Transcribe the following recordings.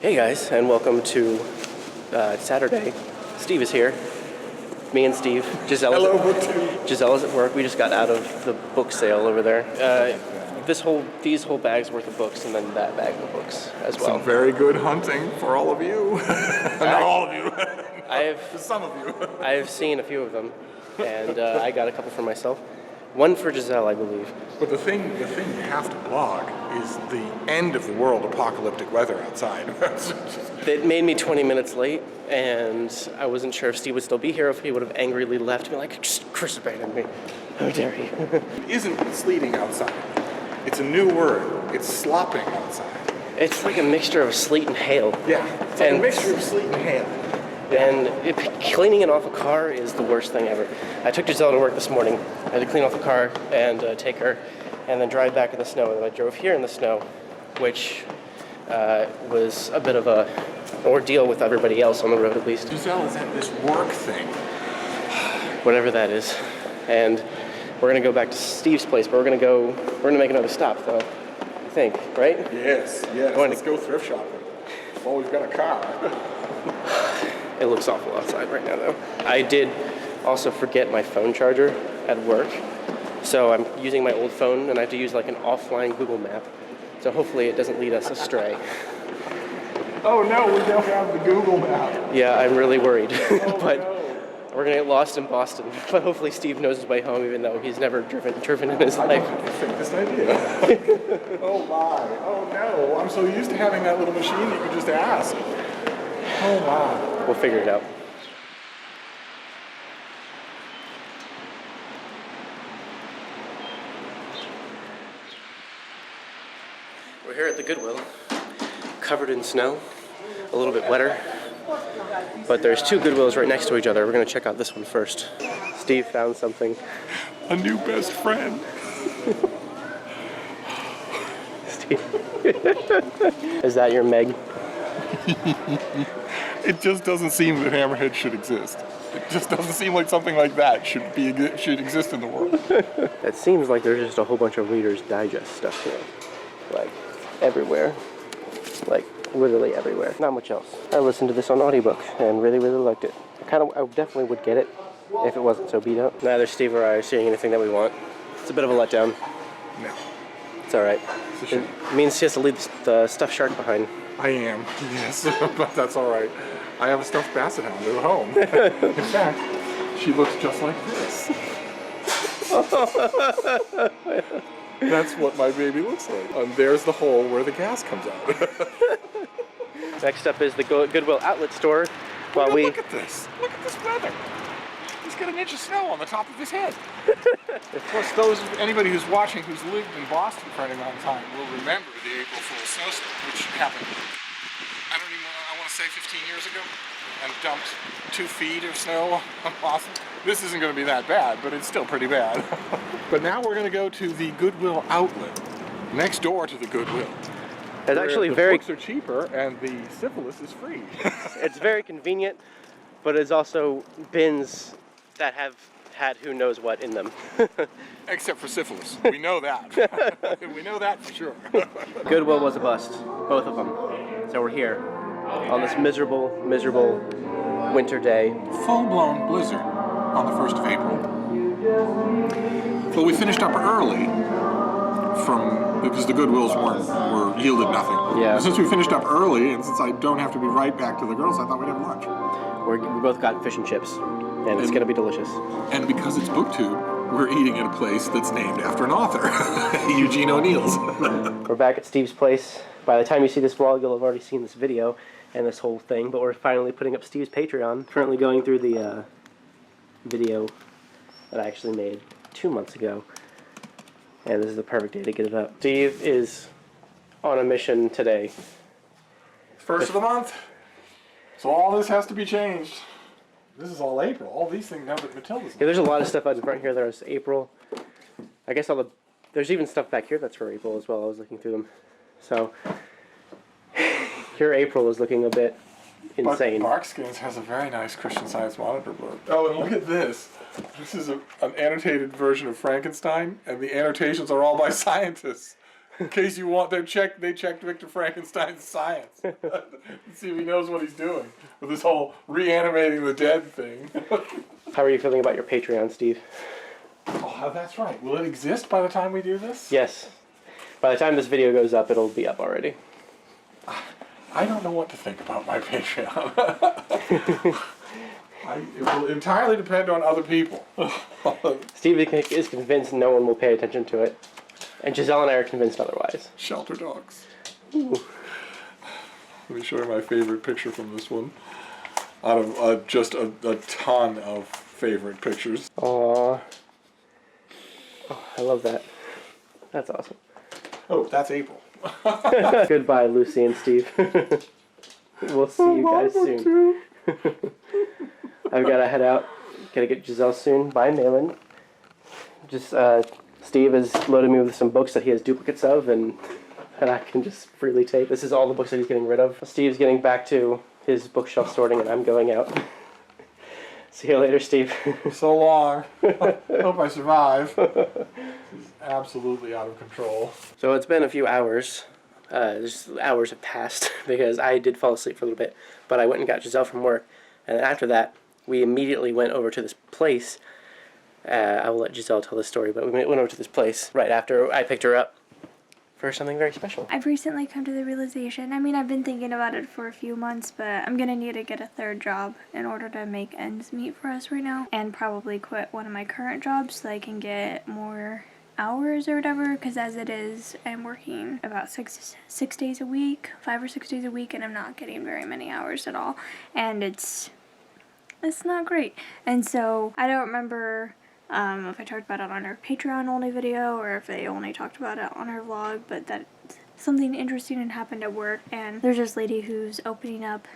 Hey guys, and welcome to Saturday. Steve is here. Me and Steve. Giselle's at work. We just got out of the book sale over there. These whole bags worth of books, and then that bag of books as well. Some very good hunting for all of you. Not all of you. Some of you. I have seen a few of them, and I got a couple for myself. One for Giselle, I believe. But the thing you have to blog is the end of the world apocalyptic weather outside. It made me 20 minutes late, and I wasn't sure if Steve would still be here, if he would have angrily left me, like, just crucified me. How dare you? It isn't sleeting outside. It's a new word. It's slopping outside. It's like a mixture of sleet and hail. Yeah, it's like a mixture of sleet and hail. And cleaning it off a car is the worst thing ever. I took Giselle to work this morning. I had to clean off a car and take her, and then drive back in the snow. And then I drove here in the snow, which was a bit of an ordeal with everybody else on the road, at least. Giselle is at this work thing. Whatever that is. And we're going to go back to Steve's place, but we're going to make another stop, though, I think, right? Yes. Let's go thrift shopping. Well, we've got a car. It looks awful outside right now, though. I did also forget my phone charger at work, so I'm using my old phone, and I have to use like an offline Google map. So hopefully it doesn't lead us astray. Oh no, we don't have the Google map. Yeah, I'm really worried. Oh, But no. we're gonna get lost in Boston. But hopefully Steve knows his way home, even though he's never driven in his life. I think this idea. Oh my. Oh no. I'm so used to having that little machine you could just ask. Oh wow. We'll figure it out. We're here at the Goodwill, covered in snow, a little bit wetter, but there's two Goodwills right next to each other. We're gonna check out this one first. Steve found something. A new best friend. Steve. Is that your Meg? It just doesn't seem that Hammerhead should exist. It just doesn't seem like something like that should exist in the world. It seems like there's just a whole bunch of Reader's Digest stuff here. Like, everywhere. Like, literally everywhere. Not much else. I listened to this on audiobook and really, really liked it. I definitely would get it if it wasn't so beat up. Neither Steve or I are seeing anything that we want. It's a bit of a letdown. No. It's alright. It means he has to leave the stuffed shark behind. I am, yes, but that's all right. I have a stuffed basset hound at home. In fact, she looks just like this. That's what my baby looks like. And there's the hole where the gas comes out. Next up is the Goodwill outlet store. Look at this. Look at this weather. He's got an inch of snow on the top of his head. Of course, anybody who's watching who's lived in Boston for any long time will remember the April Fool's snowstorm, which happened, I want to say 15 years ago, and dumped 2 feet of snow on Boston. This isn't going to be that bad, but it's still pretty bad. But now we're going to go to the Goodwill outlet, next door to the Goodwill. It's actually the books are cheaper and the syphilis is free. It's very convenient, but it's also bins that have had who knows what in them. Except for syphilis. We know that. We know that for sure. Goodwill was a bust, both of them. So we're here on this miserable, miserable winter day. Full-blown blizzard on the 1st of April. Well, we finished up early because the Goodwills were yielded nothing. Yeah. Since we finished up early, and since I don't have to be right back to the girls, I thought we'd have lunch. We both got fish and chips, and it's going to be delicious. And because it's BookTube, we're eating at a place that's named after an author, Eugene O'Neill's. We're back at Steve's place. By the time you see this vlog, you'll have already seen this video and this whole thing, but we're finally putting up Steve's Patreon. Currently going through the video that I actually made 2 months ago, and this is the perfect day to get it up. Steve is on a mission today. First of the month. So all this has to be changed. This is all April. All these things now that Matilda's. Yeah, there's a lot of stuff out in front here. There's April. I guess there's even stuff back here that's for April as well. I was looking through them. So your April is looking a bit insane. But Barkskins has a very nice Christian Science Monitor book. Oh, and look at this. This is an annotated version of Frankenstein, and the annotations are all by scientists. In case you want, they checked Victor Frankenstein's science. See if he knows what he's doing with this whole reanimating the dead thing. How are you feeling about your Patreon, Steve? Oh, that's right. Will it exist by the time we do this? Yes. By the time this video goes up, it'll be up already. I don't know what to think about my Patreon. It will entirely depend on other people. Steve is convinced no one will pay attention to it. And Giselle and I are convinced otherwise. Shelter dogs. Ooh. Let me show you my favorite picture from this one. Out of just a ton of favorite pictures. Aww. Oh, I love that. That's awesome. Oh, that's April. Goodbye, Lucy and Steve. We'll see you guys soon. I've got to head out. Gotta get Giselle soon. Bye, Malin. Just, Steve has loaded me with some books that he has duplicates of, and I can just freely take. This is all the books that he's getting rid of. Steve's getting back to his bookshelf sorting, and I'm going out. See you later, Steve. So long. Hope I survive. This is absolutely out of control. So it's been a few hours. Just hours have passed because I did fall asleep for a little bit, but I went and got Giselle from work, and after that, we immediately went over to this place. I will let Giselle tell the story, but we went over to this place right after I picked her up for something very special. I've recently come to the realization, I mean, I've been thinking about it for a few months, but I'm gonna need to get a third job in order to make ends meet for us right now, and probably quit one of my current jobs so I can get more hours or whatever, because as it is, I'm working about 6 days a week, 5 or 6 days a week, and I'm not getting very many hours at all, and it's not great. And so I don't remember if I talked about it on our Patreon only video or if they only talked about it on our vlog, but that something interesting had happened at work, and there's this lady who's opening up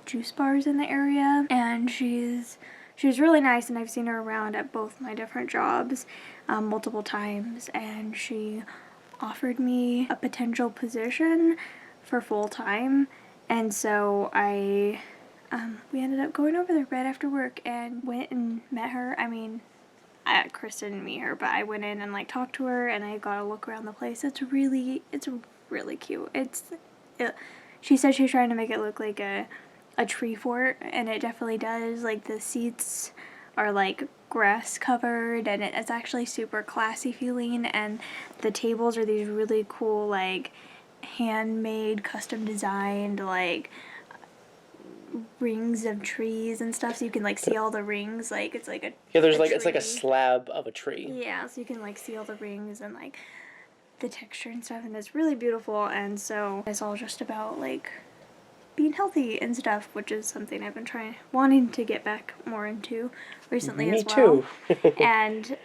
juice bars in the area, and she's really nice, and I've seen her around at both my different jobs multiple times, and she offered me a potential position for full-time, and so we ended up going over there right after work and went and met her. I mean, Chris didn't meet her, but I went in and like talked to her, and I got a look around the place. It's really cute. She said she's trying to make it look like a tree fort, and it definitely does. Like, the seats are like grass covered, and it's actually super classy feeling, and the tables are these really cool, like, handmade, custom designed, like, rings of trees and stuff, so you can like see all the rings. Like, it's like it's like a slab of a tree. Yeah, so you can like see all the rings and like the texture and stuff, and it's really beautiful. And so it's all just about like being healthy and stuff, which is something I've been wanting to get back more into recently as well. Me too. And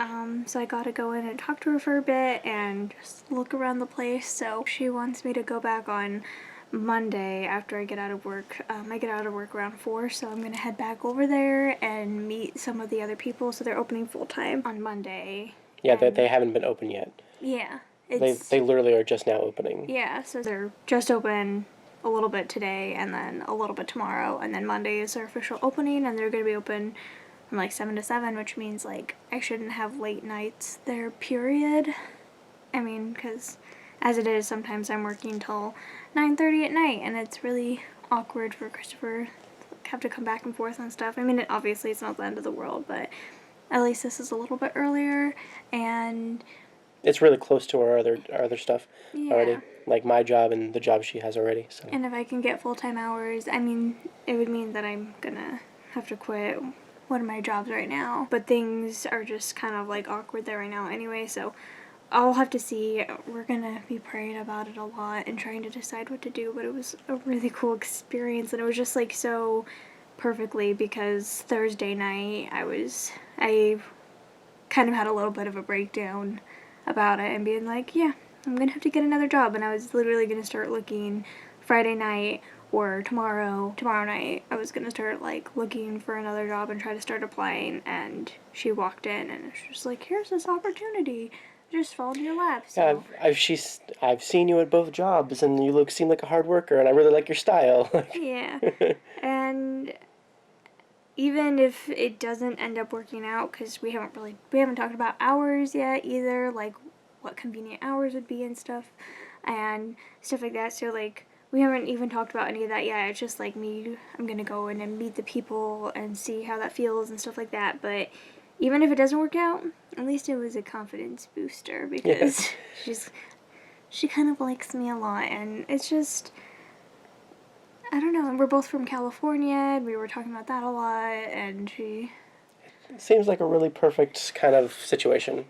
so I got to go in and talk to her for a bit and just look around the place. So she wants me to go back on Monday after I get out of work. I get out of work around 4, so I'm gonna head back over there and meet some of the other people. So they're opening full-time on Monday. Yeah, they haven't been open yet. Yeah. They literally are just now opening. Yeah, so they're just open a little bit today, and then a little bit tomorrow, and then Monday is their official opening, and they're gonna be open from like 7 to 7, which means like I shouldn't have late nights there, period. I mean, because as it is, sometimes I'm working till 9:30 at night, and it's really awkward for Christopher to have to come back and forth and stuff. I mean, obviously it's not the end of the world, but at least this is a little bit earlier, and it's really close to our other stuff already. yeah. Like my job and the job she has already. So. And if I can get full-time hours, I mean, it would mean that I'm gonna have to quit one of my jobs right now. But things are just kind of like awkward there right now anyway, so I'll have to see. We're gonna be praying about it a lot and trying to decide what to do, but it was a really cool experience, and it was just like so perfectly, because Thursday night I kind of had a little bit of a breakdown about it and being like, yeah, I'm gonna have to get another job, and I was literally gonna start looking Friday night or tomorrow night. I was gonna start like looking for another job and try to start applying, and she walked in and it's just like, here's this opportunity, just fall in your lap. So I've seen you at both jobs, and you seem like a hard worker, and I really like your style. yeah. And even if it doesn't end up working out, because we haven't talked about hours yet either, like what convenient hours would be and stuff like that. So like we haven't even talked about any of that yet. It's just like I'm gonna go in and meet the people and see how that feels and stuff like that. But even if it doesn't work out, at least it was a confidence booster because she kind of likes me a lot, and it's just, I don't know, and we're both from California, and we were talking about that a lot, and It seems like a really perfect kind of situation.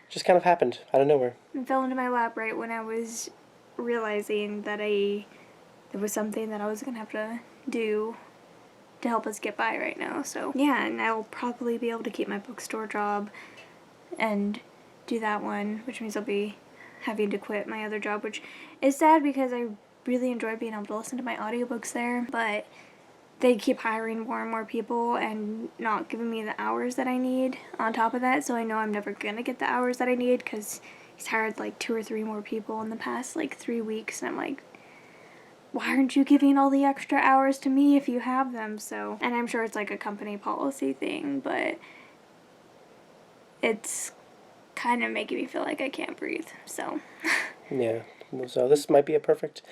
Just kind of happened out of nowhere. It fell into my lap right when I was realizing that there was something that I was going to have to do to help us get by right now. So yeah, and I'll probably be able to keep my bookstore job and do that one, which means I'll be having to quit my other job, which is sad because I really enjoy being able to listen to my audiobooks there, but they keep hiring more and more people and not giving me the hours that I need on top of that, so I know I'm never gonna get the hours that I need because he's hired like 2 or 3 more people in the past like 3 weeks, and I'm like, why aren't you giving all the extra hours to me if you have them? So, and I'm sure it's like a company policy thing, but it's kind of making me feel like I can't breathe, so. Yeah, so this might be a perfect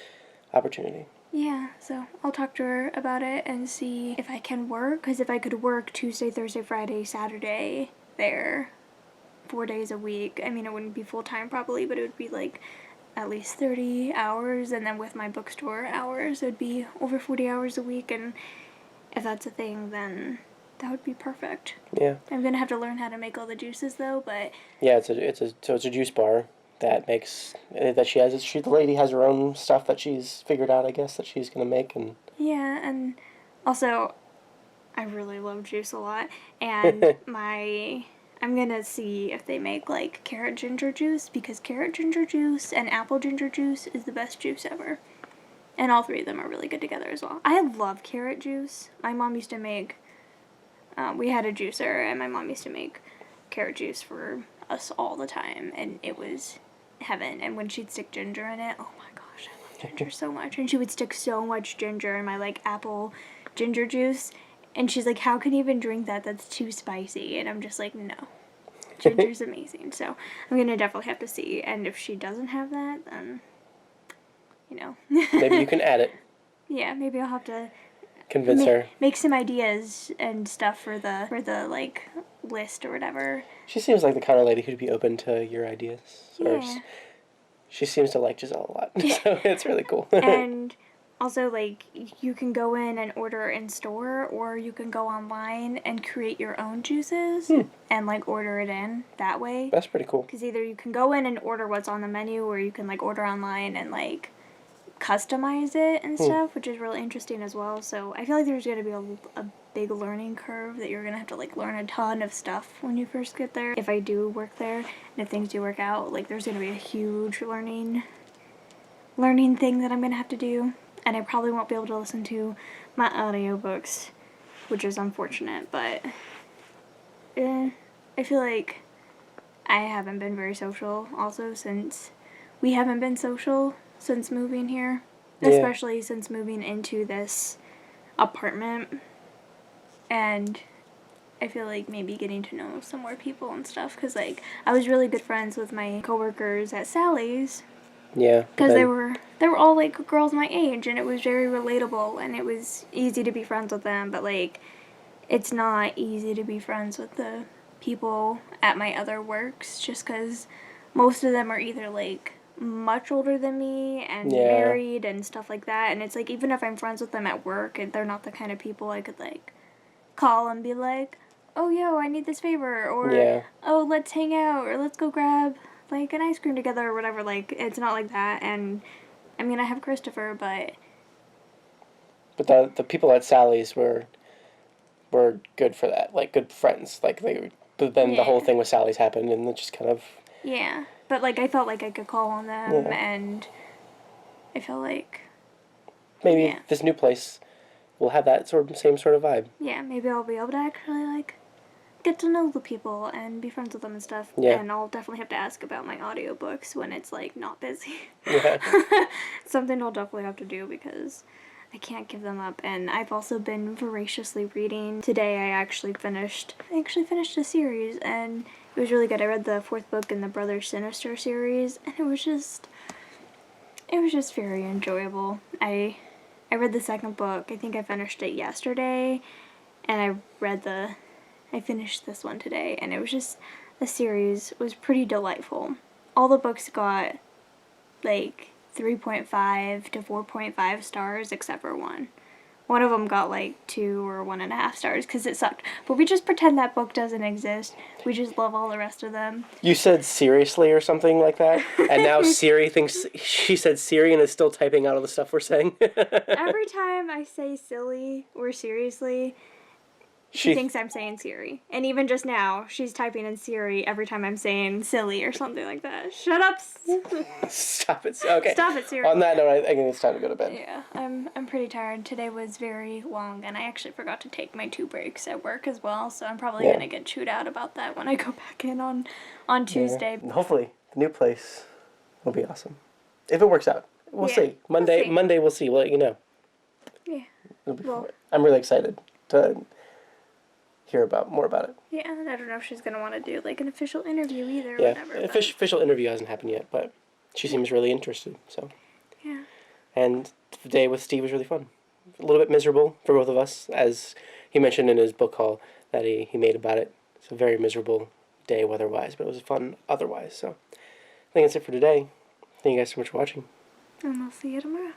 opportunity. Yeah, so I'll talk to her about it and see if I can work, because if I could work Tuesday, Thursday, Friday, Saturday there 4 days a week, I mean, it wouldn't be full-time probably, but it would be like at least 30 hours, and then with my bookstore hours, it would be over 40 hours a week, and if that's a thing, then that would be perfect. Yeah. I'm gonna have to learn how to make all the juices though, but yeah, it's a juice bar that makes that she has. The lady has her own stuff that she's figured out, I guess, that she's gonna make, and yeah, and also I really love juice a lot, and I'm gonna see if they make like carrot ginger juice, because carrot ginger juice and apple ginger juice is the best juice ever. And all 3 of them are really good together as well. I love carrot juice. My mom used to make, we had a juicer, and my mom used to make carrot juice for us all the time, and it was heaven. And when she'd stick ginger in it, oh my gosh, I love ginger so much. And she would stick so much ginger in my like apple ginger juice, and she's like, how can you even drink that? That's too spicy. And I'm just like, no. Ginger's amazing. So I'm going to definitely have to see. And if she doesn't have that, then, you know. maybe you can add it. Yeah, maybe I'll have to Convince her. Make some ideas and stuff for the like list or whatever. She seems like the kind of lady who'd be open to your ideas. Yeah. She seems to like Giselle a lot. So it's really cool. And also, like, you can go in and order in store, or you can go online and create your own juices and, like, order it in that way. That's pretty cool. Because either you can go in and order what's on the menu, or you can, like, order online and, like, customize it and stuff, which is really interesting as well. So I feel like there's going to be a big learning curve that you're going to have to, like, learn a ton of stuff when you first get there. If I do work there, and if things do work out, like, there's going to be a huge learning thing that I'm going to have to do. And I probably won't be able to listen to my audiobooks, which is unfortunate, but I feel like I haven't been very social also since we haven't been social since moving here, especially since moving into this apartment. And I feel like maybe getting to know some more people and stuff, because like I was really good friends with my coworkers at Sally's. Yeah. Because they were all like girls my age, and it was very relatable, and it was easy to be friends with them. But like, it's not easy to be friends with the people at my other works, just because most of them are either like much older than me and married and stuff like that. And it's like, even if I'm friends with them at work, and they're not the kind of people I could like call and be like, oh yo, I need this favor, or oh, let's hang out, or let's go grab like an ice cream together or whatever. Like, it's not like that. And I mean, I have Christopher, but the people at Sally's were good for that, like good friends. Like but then the whole thing with Sally's happened, and it just kind of but like I felt like I could call on them, and I feel like maybe this new place will have that same sort of vibe. Yeah, maybe I'll be able to actually like get to know the people and be friends with them and stuff. Yeah. And I'll definitely have to ask about my audiobooks when it's like not busy. Yeah. Something I'll definitely have to do, because I can't give them up. And I've also been voraciously reading. Today I actually finished a series, and it was really good. I read the 4th book in the Brothers Sinister series, and it was just very enjoyable. I read the 2nd book. I think I finished it yesterday, and I finished this one today, and it was just, the series was pretty delightful. All the books got like 3.5 to 4.5 stars except for one. One of them got like 2 or 1.5 stars because it sucked. But we just pretend that book doesn't exist. We just love all the rest of them. You said seriously or something like that, and now Siri thinks she said Siri and is still typing out all the stuff we're saying. Every time I say silly or seriously, she thinks I'm saying Siri. And even just now, she's typing in Siri every time I'm saying silly or something like that. Shut up. Stop it. Okay. Stop it, Siri. On that note, I think it's time to go to bed. Yeah, I'm pretty tired. Today was very long, and I actually forgot to take my 2 breaks at work as well, so I'm probably going to get chewed out about that when I go back in on Tuesday. Yeah. Hopefully, the new place will be awesome. If it works out. We'll see. Monday we'll see. We'll let you know. Yeah. I'm really excited to hear more about it. Yeah, and I don't know if she's going to want to do like an official interview either or Yeah, whatever. official interview hasn't happened yet, but she seems really interested, so. Yeah. And the day with Steve was really fun. A little bit miserable for both of us, as he mentioned in his book haul that he made about it. It's a very miserable day weather-wise, but it was fun otherwise, so. I think that's it for today. Thank you guys so much for watching. And I'll see you tomorrow.